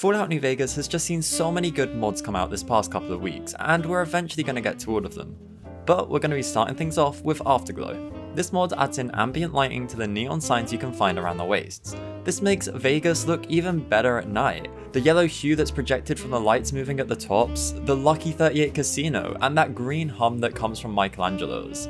Fallout New Vegas has just seen so many good mods come out this past couple of weeks, and we're eventually going to get to all of them. But we're going to be starting things off with Afterglow. This mod adds in ambient lighting to the neon signs you can find around the wastes. This makes Vegas look even better at night. The yellow hue that's projected from the lights moving at the tops, the Lucky 38 casino, and that green hum that comes from Michelangelo's.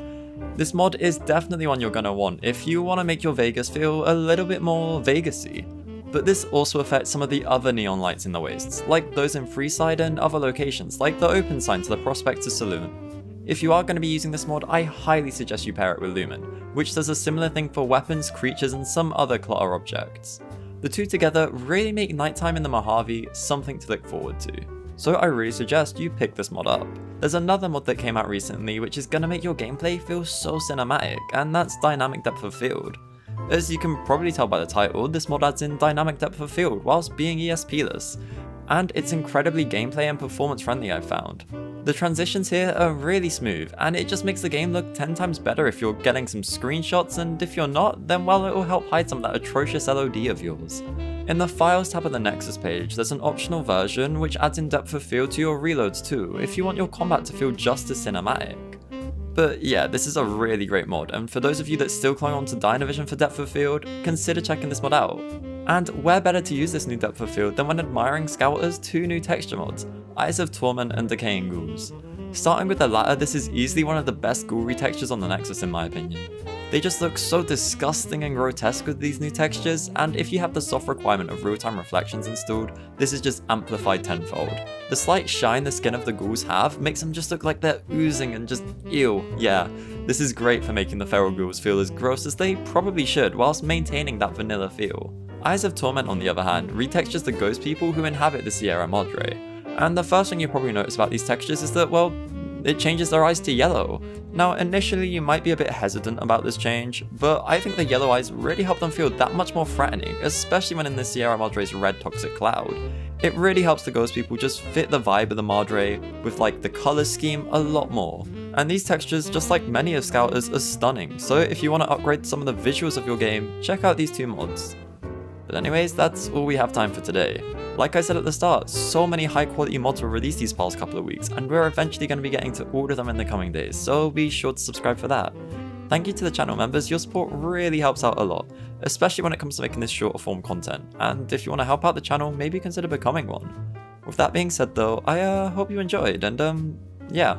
This mod is definitely one you're going to want if you want to make your Vegas feel a little bit more Vegas-y. But this also affects some of the other neon lights in the wastes, like those in Freeside and other locations, like the open sign to the Prospector Saloon. If you are going to be using this mod, I highly suggest you pair it with Lumen, which does a similar thing for weapons, creatures, and some other clutter objects. The two together really make nighttime in the Mojave something to look forward to. So I really suggest you pick this mod up. There's another mod that came out recently which is going to make your gameplay feel so cinematic, and that's Dynamic Depth of Field. As you can probably tell by the title, this mod adds in Dynamic Depth of Field whilst being ESPless, and it's incredibly gameplay and performance friendly I've found. The transitions here are really smooth, and it just makes the game look 10 times better if you're getting some screenshots, and if you're not, then well, it will help hide some of that atrocious LOD of yours. In the Files tab of the Nexus page, there's an optional version which adds in depth of field to your reloads too, if you want your combat to feel just as cinematic. But yeah, this is a really great mod, and for those of you that still cling on to Dynavision for depth of field, consider checking this mod out. And where better to use this new depth of field than when admiring Scouter's two new texture mods, Eyes of Torment and Decaying ghouls. Starting with the latter, this is easily one of the best ghoul retextures on the Nexus in my opinion. They just look so disgusting and grotesque with these new textures, and if you have the soft requirement of real-time reflections installed, this is just amplified tenfold. The slight shine the skin of the ghouls have makes them just look like they're oozing and just ew. Yeah, this is great for making the feral ghouls feel as gross as they probably should whilst maintaining that vanilla feel. Eyes of Torment on the other hand retextures the ghost people who inhabit the Sierra Madre, and the first thing you probably notice about these textures is that, well, it changes their eyes to yellow. Now initially you might be a bit hesitant about this change, but I think the yellow eyes really help them feel that much more threatening, especially when in the Sierra Madre's red toxic cloud. It really helps the ghost people just fit the vibe of the Madre with like the colour scheme a lot more. And these textures, just like many of Scouter's, are stunning, so if you want to upgrade some of the visuals of your game, check out these two mods. But anyways, that's all we have time for today. Like I said at the start, so many high quality mods were released these past couple of weeks, and we're eventually going to be getting to order them in the coming days, so be sure to subscribe for that. Thank you to the channel members, your support really helps out a lot, especially when it comes to making this shorter form content, and if you want to help out the channel, maybe consider becoming one. With that being said though, I hope you enjoyed, and yeah.